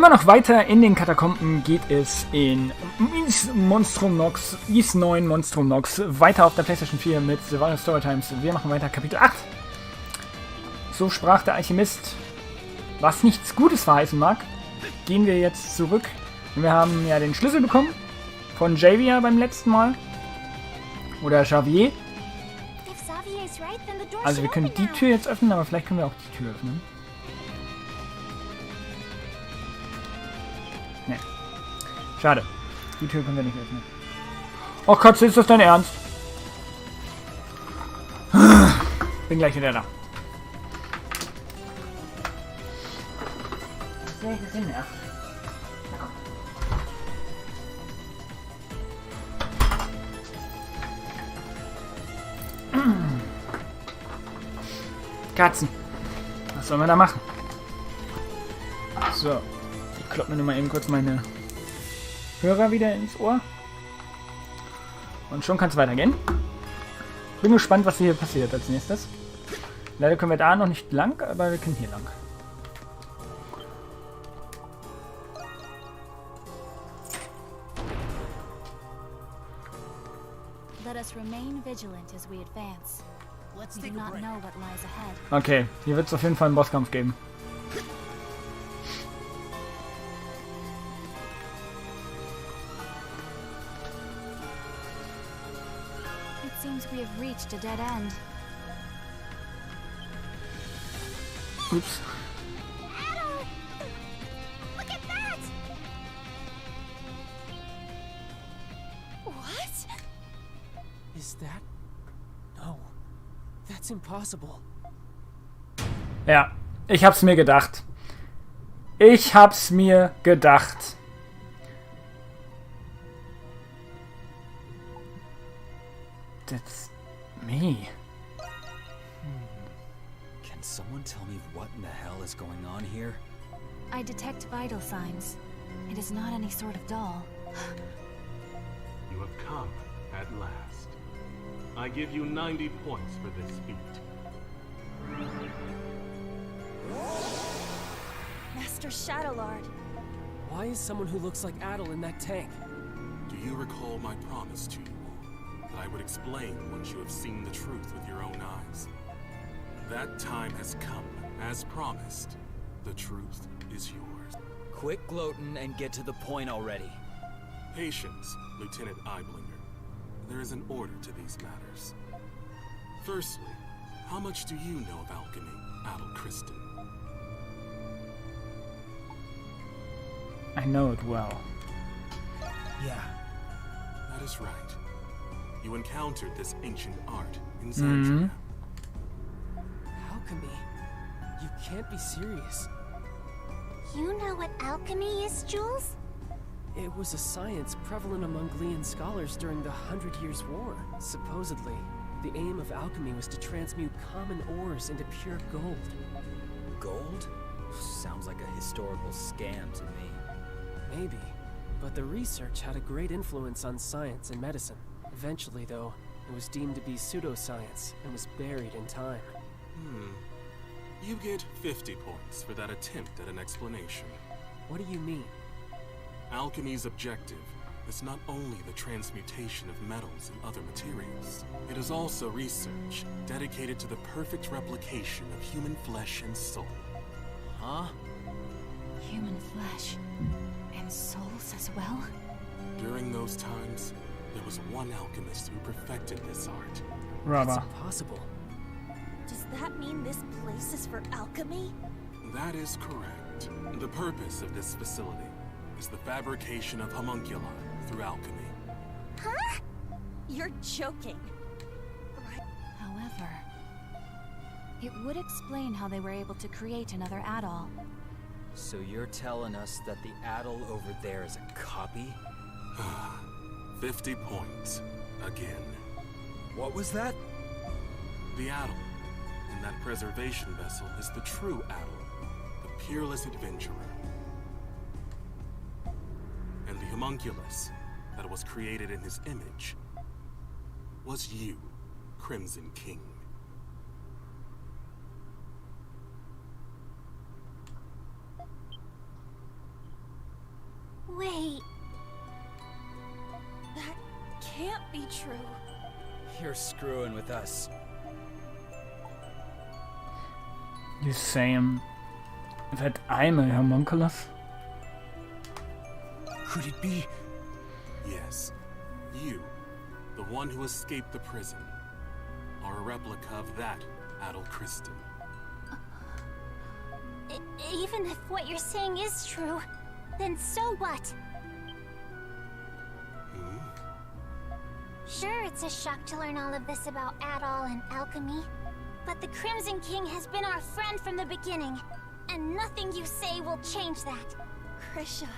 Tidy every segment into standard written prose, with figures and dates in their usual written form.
Immer noch weiter in den Katakomben geht es in Monstrum Nox, Is 9 Monstrum Nox, weiter auf der PlayStation 4 mit Silvarius Storytimes. Wir machen weiter Kapitel 8. So sprach der Alchemist, was nichts Gutes verheißen mag. Gehen wir jetzt zurück. Wir haben ja den Schlüssel bekommen von Javier beim letzten Mal. Oder Javier. Also wir können die Tür jetzt öffnen, aber vielleicht können wir auch die Tür öffnen. Ne. Schade. Die Tür können wir nicht öffnen. Oh Katze, ist das dein Ernst? Bin gleich wieder da. Sehr genervt. Katzen. Was sollen wir da machen? So. Ich klopp mir nur mal eben kurz meine Hörer wieder ins Ohr. Und schon kann es weitergehen. Bin gespannt, was hier passiert als nächstes. Leider können wir da noch nicht lang, aber wir können hier lang. Let us remain vigilant as we advance. We do not know what lies ahead. Okay, hier wird es auf jeden Fall einen Bosskampf geben. It seems we have reached a dead end. Ups. Look at that! What? Is that? No. That's impossible. Ja, ich hab's mir gedacht. Ich hab's mir gedacht. That's me. Can someone tell me what in the hell is going on here? I detect vital signs. It is not any sort of doll. You have come at last. I give you 90 points for this feat. Master Shadowlord. Why is someone who looks like Adel in that tank? Do you recall my promise to you all, that I would explain once you have seen the truth with your own eyes? That time has come, as promised. The truth is yours. Quit gloating and get to the point already. Patience, Lieutenant Eiblinger. There is an order to these matters. Firstly, how much do you know of alchemy, Adel Kristen? I know it well. Yeah. That is right. You encountered this ancient art in Zandria. Alchemy? You can't be serious. You know what alchemy is, Jules? It was a science prevalent among Glean scholars during the 100 Years' War. Supposedly, the aim of alchemy was to transmute common ores into pure gold. Gold? Sounds like a historical scam to me. Maybe. But the research had a great influence on science and medicine. Eventually, though, it was deemed to be pseudoscience and was buried in time. You get 50 points for that attempt at an explanation. What do you mean? Alchemy's objective is not only the transmutation of metals and other materials, it is also research dedicated to the perfect replication of human flesh and soul. Huh? Human flesh. And souls as well? During those times, there was one alchemist who perfected this art. It's Rubber. impossible. Does that mean this place is for alchemy? That is correct. The purpose of this facility is the fabrication of homunculi through alchemy. Huh? You're joking. However, it would explain how they were able to create another Adol. So you're telling us that the Adel over there is a copy? 50 points. Again. What was that? The Adel in that preservation vessel is the true Adel, the peerless adventurer. And the homunculus that was created in his image was you, Crimson King. true. You're screwing with us. You saying that I'm a homunculus? Could it be? Yes. You, the one who escaped the prison, are a replica of that Adel Kristen. Even if what you're saying is true, then so what? Sure, it's a shock to learn all of this about Adol and alchemy, but the Crimson King has been our friend from the beginning, and nothing you say will change that. Krisha.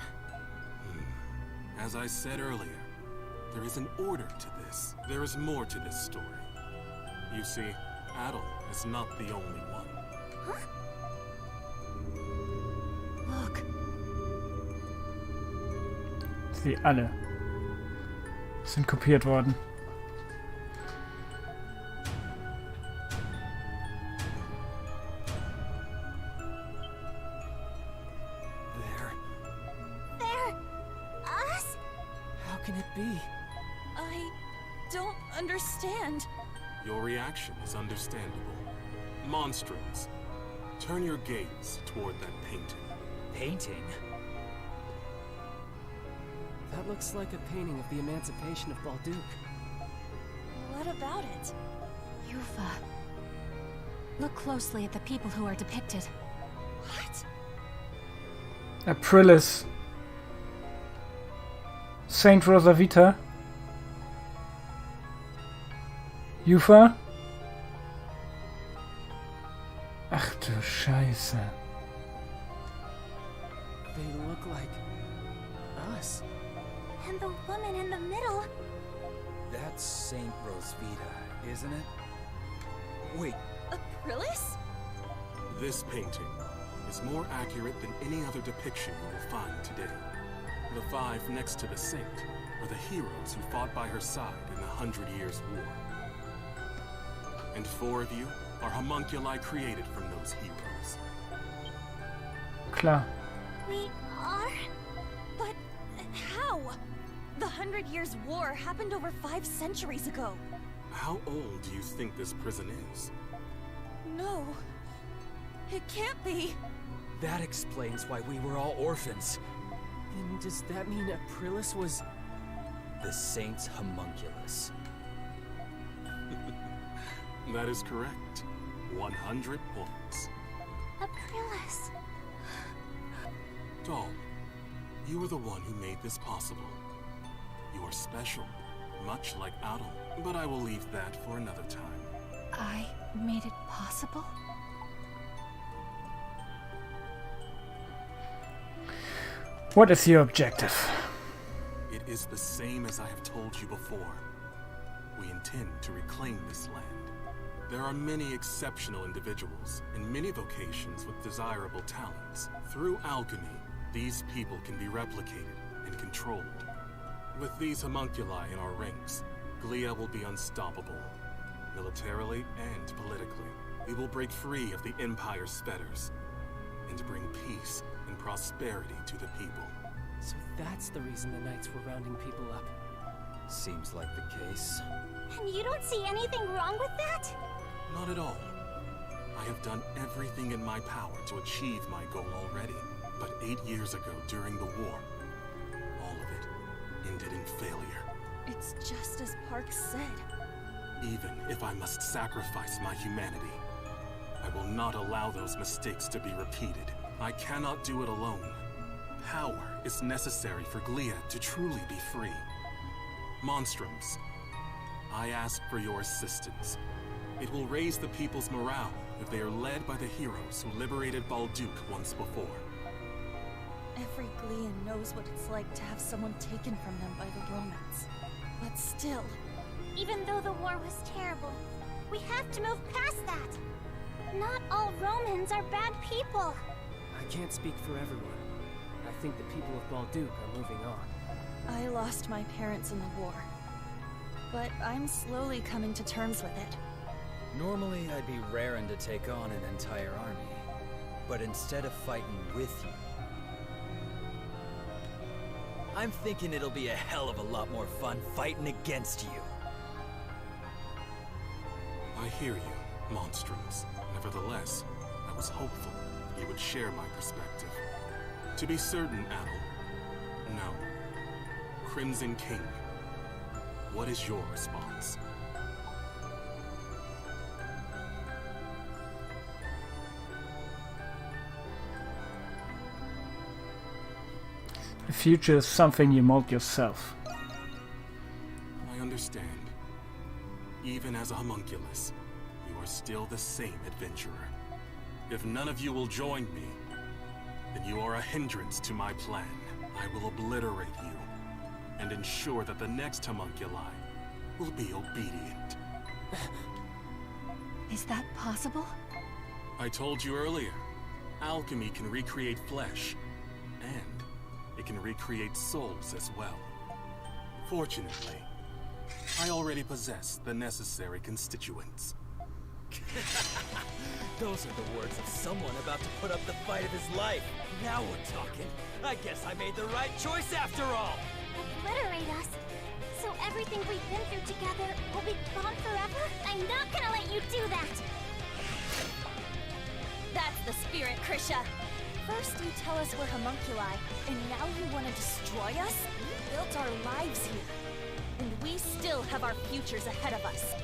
As I said earlier, there is an order to this. There is more to this story. You see, Adel is not the only one. Huh? Look. Sie alle sind kopiert worden. They're us? How can it be? I don't understand. Your reaction is understandable. Monstrums, turn your gaze toward that painting. Painting? That looks like a painting of the emancipation of Balduke. What about it? Yufa. Look closely at the people who are depicted. What? Aprilis. Saint Rosavita. Yufa. Ach du Scheiße. They look like us. And the woman in the middle. That's Saint Rosvita, isn't it? Wait, Aprilis? This painting is more accurate than any other depiction you will find today. The five next to the saint are the heroes who fought by her side in the 100 Years' War. And 4 of you are homunculi created from those heroes. Klar. We are? But how? The 100 Years' War happened over 5 centuries ago. How old do you think this prison is? No. It can't be. that explains why we were all orphans. Then does that mean Aprilis was... The saint's homunculus. That is correct. 100 points. Aprilis. Doll, you are the one who made this possible. You are special, much like Adel, but I will leave that for another time. I made it possible? What is your objective? It is the same as I have told you before. We intend to reclaim this land. There are many exceptional individuals in many vocations with desirable talents. Through alchemy, these people can be replicated and controlled. With these homunculi in our ranks, Glia will be unstoppable. Militarily and politically, we will break free of the Empire's fetters and bring peace and prosperity to the people. So that's the reason the Knights were rounding people up. Seems like the case. And you don't see anything wrong with that? Not at all. I have done everything in my power to achieve my goal already. But 8 years ago, during the war, all of it ended in failure. It's just as Park said. Even if I must sacrifice my humanity, I will not allow those mistakes to be repeated. I cannot do it alone. Power is necessary for Glia to truly be free. Monstrums, I ask for your assistance. It will raise the people's morale if they are led by the heroes who liberated Balduke once before. Every Glian knows what it's like to have someone taken from them by the Romans. But still, even though the war was terrible, we have to move past that. Not all Romans are bad people. I can't speak for everyone. I think the people of Balduke are moving on. I lost my parents in the war, but I'm slowly coming to terms with it. Normally, I'd be raring to take on an entire army. But instead of fighting with you, I'm thinking it'll be a hell of a lot more fun fighting against you. I hear you, monstrums. Nevertheless, I was hopeful you would share my perspective. To be certain, Adel, no. Crimson King, what is your response? The future is something you mold yourself. I understand. Even as a homunculus, you are still the same adventurer. If none of you will join me, then you are a hindrance to my plan. I will obliterate you, and ensure that the next homunculi will be obedient. Is that possible? I told you earlier, alchemy can recreate flesh, and it can recreate souls as well. Fortunately, I already possess the necessary constituents. Those are the words of someone about to put up the fight of his life. Now we're talking. I guess I made the right choice after all. Obliterate us? So everything we've been through together will be gone forever? I'm not gonna let you do that! That's the spirit, Krisha. First you tell us we're homunculi, and now you want to destroy us? We built our lives here, and we still have our futures ahead of us.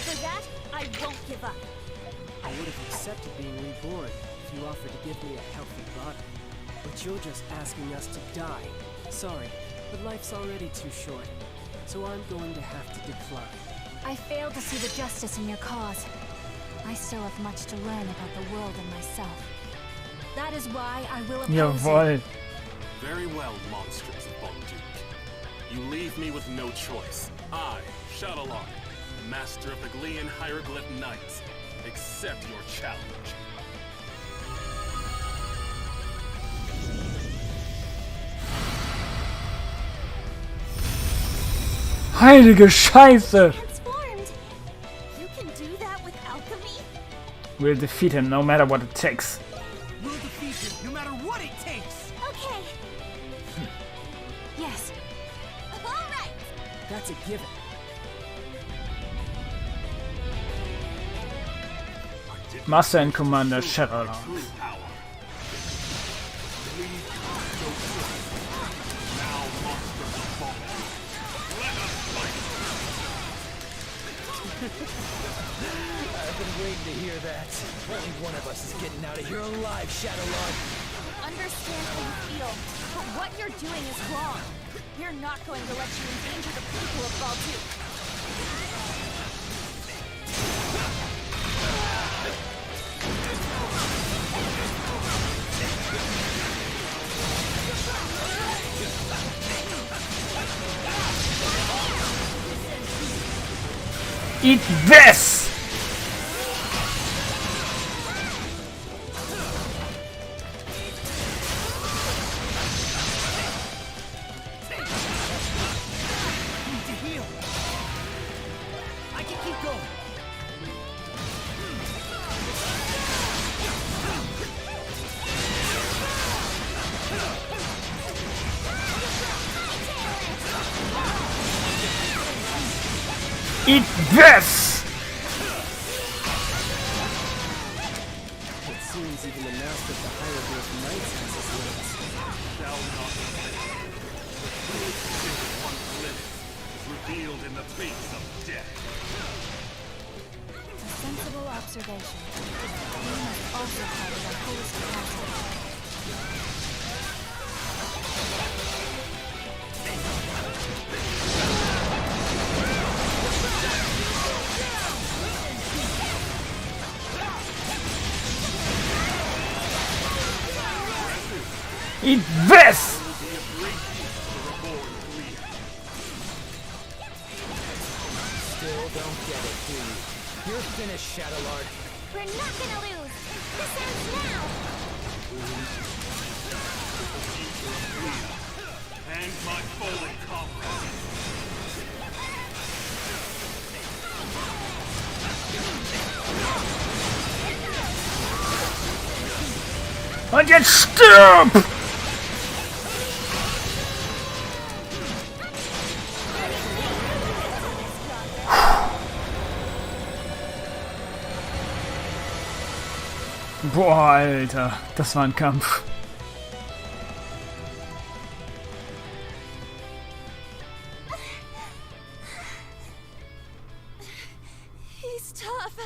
For that, I won't give up. I would have accepted being reborn if you offered to give me a healthy body. But you're just asking us to die. Sorry, but life's already too short, so I'm going to have to decline. I failed to see the justice in your cause. I still have much to learn about the world and myself. That is why I will oppose Jawohl. it. Very well, monsters of Bonduke. You leave me with no choice. I, Shadowlark, master of the Glean Hieroglyph Knights, accept your challenge. Heilige Scheiße! Transformed! You can do that with alchemy? We'll defeat him no matter what it takes. We'll defeat him, no matter what it takes! Okay. Yes. Alright! That's a given. Master and Commander Shadowlark. True power. Now, monsters of Bonduke, let us fight! I've been waiting to hear that. Only one of us is getting out of here alive, Shadowlark. Understand how you feel, but what you're doing is wrong. We're not going to let you endanger the people of Balduke. Eat this! Need to heal. I can keep going. Eat this! It seems even the master of the Hieroglyph Knights has his limits. Shall not fail. The true spirit once lived is revealed in the face of death. A sensible observation. We must also cover the fullest capacity. Eat this! Still don't get it, do you? You're finished, Shadowlark. We're not gonna lose! This ends now! And my fallen comrade. Und jetzt stirb! Boah, Alter, das war ein Kampf. He's tough.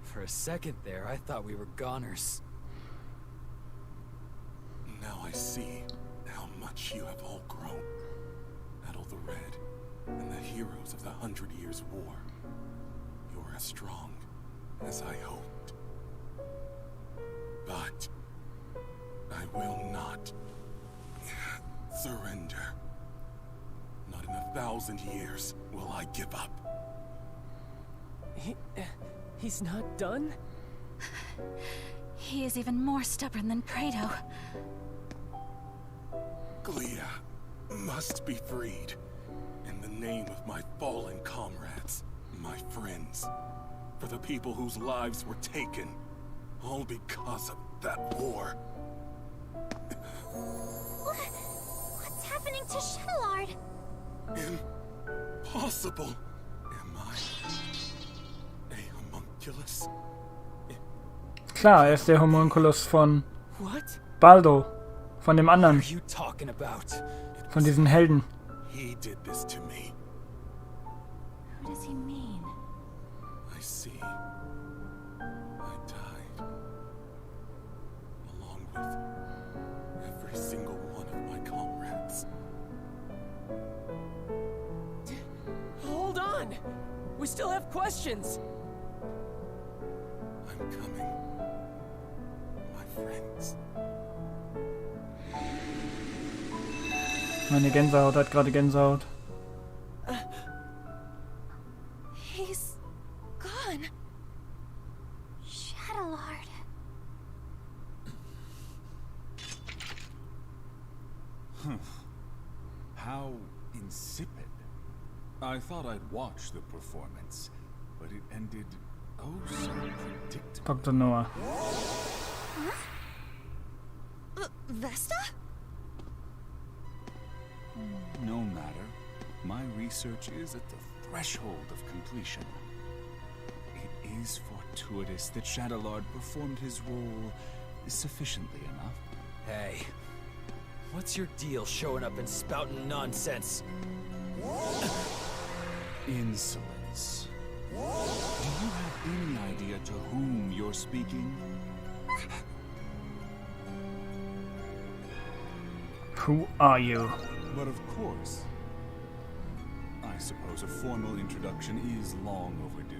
For a second there, I thought we were goners. Now I see how much you have all grown. Adol the Red and the heroes of the 100 Years' War. You're as strong as I hoped. But I will not surrender. Not in 1,000 years will I give up. He's not done? He is even more stubborn than Prado. Glia must be freed. In the name of my fallen comrades, my friends. For the people whose lives were taken. All because of that war. What's happening to Shadowlord? Impossible. Am I a homunculus? Klar, er ist der Homunculus von What? Baldo. Von dem What anderen. are you talking about? Von diesen Helden. He did this to me. Who does he mean? I see. I died. Along with every single one of my comrades. Hold on! We still have questions! I'm coming. My friends. Meine Gänsehaut hat gerade Gänsehaut. He's gone. Shadowlord. How insipid. I thought I'd watch the performance, but it ended oh so predictable. Dr. Noah. Vesta? No matter. My research is at the threshold of completion. It is fortuitous that Shadowlord performed his role sufficiently enough. Hey, what's your deal showing up and spouting nonsense? Insolence. Do you have any idea to whom you're speaking? Who are you? But of course. I suppose a formal introduction is long overdue.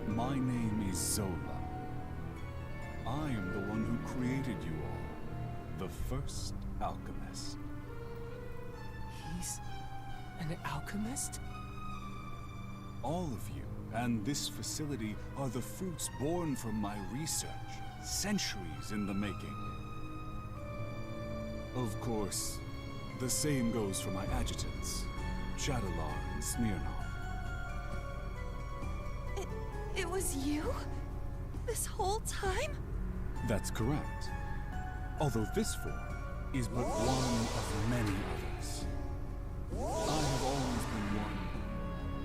My name is Zola. I am the one who created you all. The first alchemist. He's an alchemist? All of you and this facility are the fruits born from my research. Centuries in the making. Of course, the same goes for my adjutants, Shadowlar and Smirnov. It was you? This whole time? That's correct. Although this form is but one of many others. I have always been one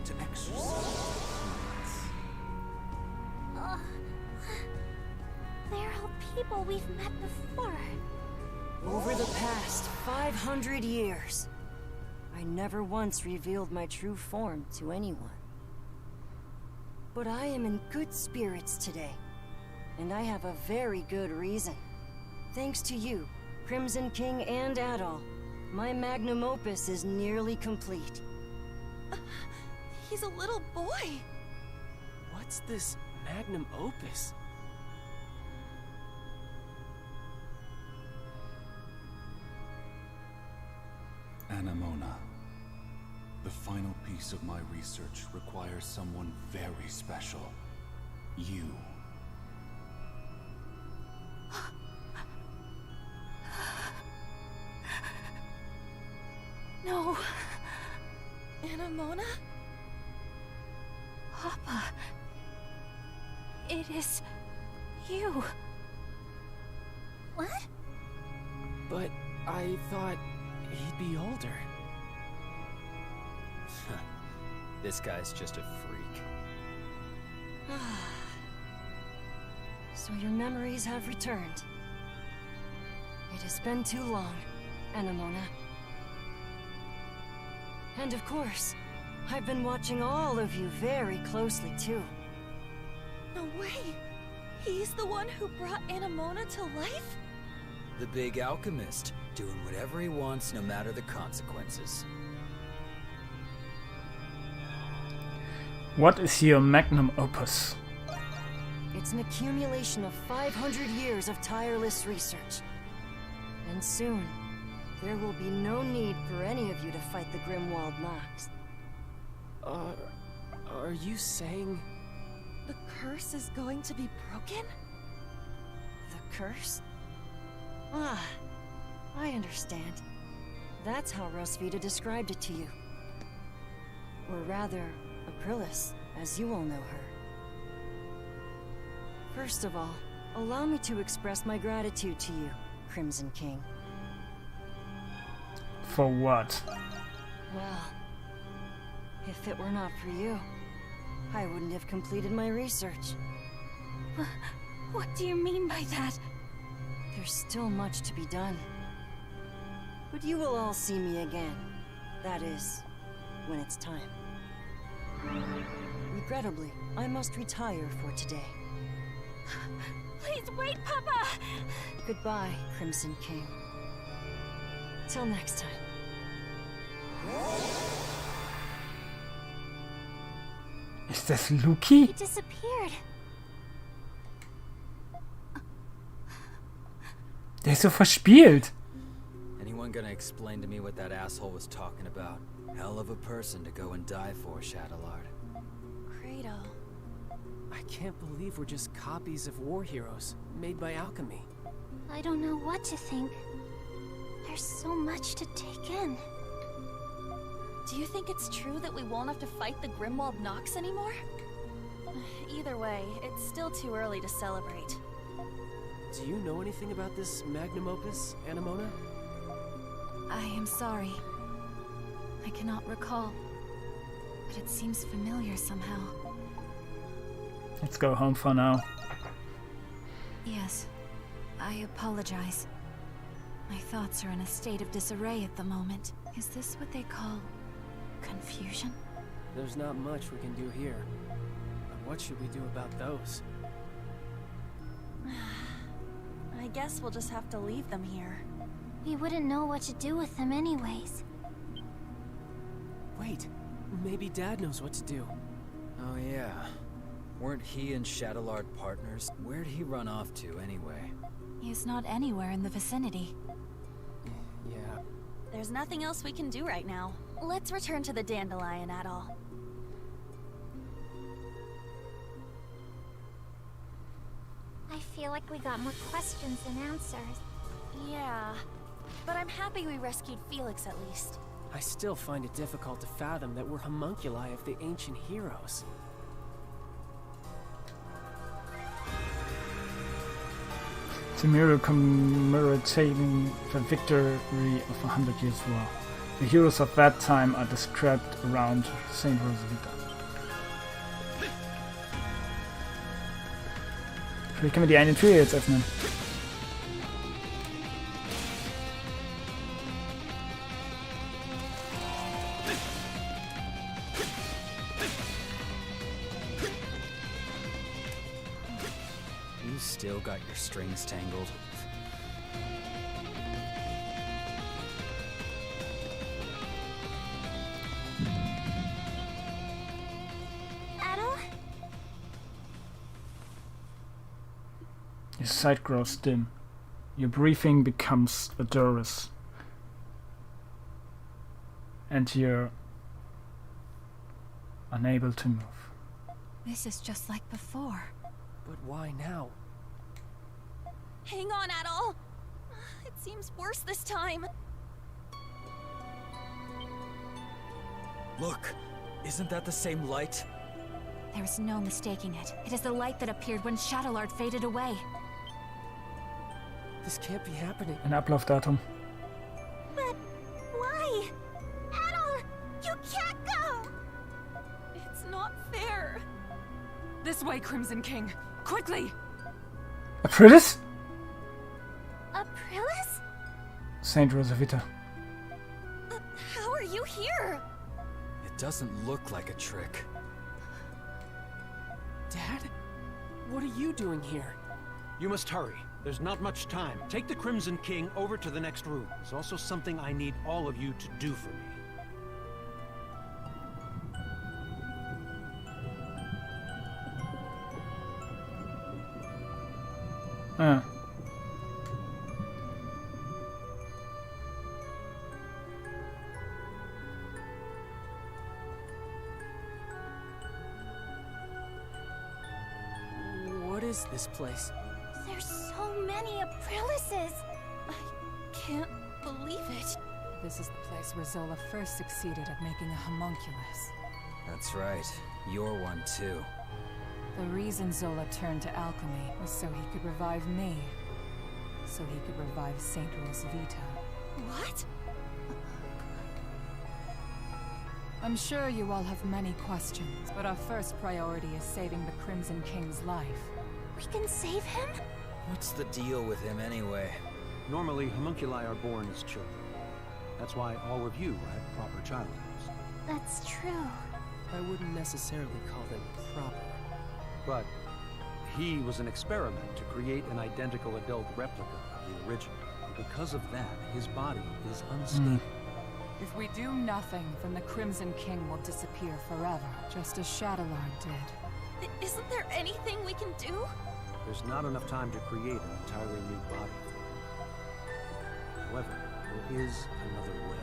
to exercise They're all people we've met before. Over the past 500 years, I never once revealed my true form to anyone. But I am in good spirits today, and I have a very good reason. Thanks to you, Crimson King and Adol, my magnum opus is nearly complete. He's a little boy. What's this magnum opus? Anemona. The final piece of my research requires someone very special. You. No. Anemona? Papa. It is you. What? But I thought he'd be older. This guy's just a freak. So your memories have returned. It has been too long, Anemona. And of course, I've been watching all of you very closely too. No way! He's the one who brought Anemona to life? The big alchemist, doing whatever he wants no matter the consequences. What is your magnum opus? It's an accumulation of 500 years of tireless research. And soon, there will be no need for any of you to fight the Grimwald Nox. Are you saying... The curse is going to be broken? The curse? Ah, I understand. That's how Rosvita described it to you. Or rather, Aprilis, as you all know her. First of all, allow me to express my gratitude to you, Crimson King. For what? Well, if it were not for you, I wouldn't have completed my research. What do you mean by that? There's still much to be done. But you will all see me again. That is, when it's time. Regrettably, I must retire for today. Please wait, Papa! Goodbye, Crimson King. Till next time. Ist das Luki? He disappeared. Der ist so verspielt. Anyone gonna explain to me what that asshole was talking about? Hell of a person to go and die for, Shadowlord. Credo. I can't believe we're just copies of war heroes, made by alchemy. I don't know what to think. There's so much to take in. Do you think it's true that we won't have to fight the Grimwald Nox anymore? Either way, it's still too early to celebrate. Do you know anything about this magnum opus, Anemona? I am sorry. I cannot recall. But it seems familiar somehow. Let's go home for now. Yes. I apologize. My thoughts are in a state of disarray at the moment. Is this what they call confusion? There's not much we can do here. But what should we do about those? I guess we'll just have to leave them here. We wouldn't know what to do with them anyways. Wait, maybe Dad knows what to do. Oh yeah. Weren't he and Shadowlord partners? Where'd he run off to anyway? He's not anywhere in the vicinity. Yeah. There's nothing else we can do right now. Let's return to the Dandelion Atoll. I feel like we got more questions than answers. Yeah, but I'm happy we rescued Felix at least. I still find it difficult to fathom that we're homunculi of the ancient heroes. It's a mirror commemorating the victory of 100 Years' War. The heroes of that time are described around St. Rosvita. Vielleicht können wir die eine Tür jetzt öffnen. You still got your strings tangled. Adel? Your sight grows dim. Your breathing becomes odorous. And you're unable to move. This is just like before. But why now? Hang on, Adol! It seems worse this time. Look! Isn't that the same light? There's no mistaking it. It is the light that appeared when Shadowlord faded away. This can't be happening. Ein Ablaufdatum. But why? Adel, you can't go! It's not fair. This way, Crimson King! Quickly! Aprillis? Aprillis? Saint Rosavita. How are you here? It doesn't look like a trick. Dad? What are you doing here? You must hurry. There's not much time. Take the Crimson King over to the next room. There's also something I need all of you to do for me. What is this place? There's so many Aprillises. I can't believe it. This is the place where Zola first succeeded at making a homunculus. That's right. You're one too. The reason Zola turned to alchemy was so he could revive me. So he could revive Saint Rosavita. What? I'm sure you all have many questions, but our first priority is saving the Crimson King's life. We can save him? What's the deal with him anyway? Normally, homunculi are born as children. That's why all of you had proper child names. That's true. I wouldn't necessarily call them proper. But he was an experiment to create an identical adult replica of the original. Because of that, his body is unstable. If we do nothing, then the Crimson King will disappear forever, just as Shadowlord did. Isn't there anything we can do? There's not enough time to create an entirely new body for him. However, there is another way.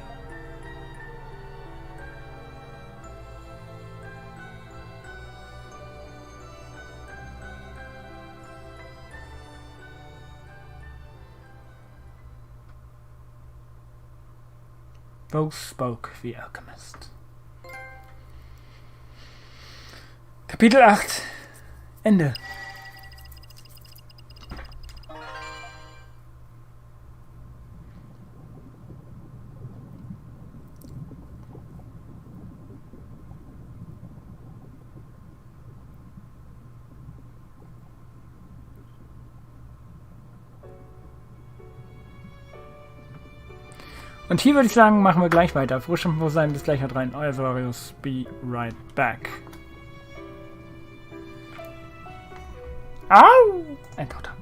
Both spoke the alchemist. Kapitel 8. Ende. Und hier würde ich sagen, machen wir gleich weiter. Frischempfundsein bis gleich halt rein. Euer Silvarius, be right back. Au! Ein Toter.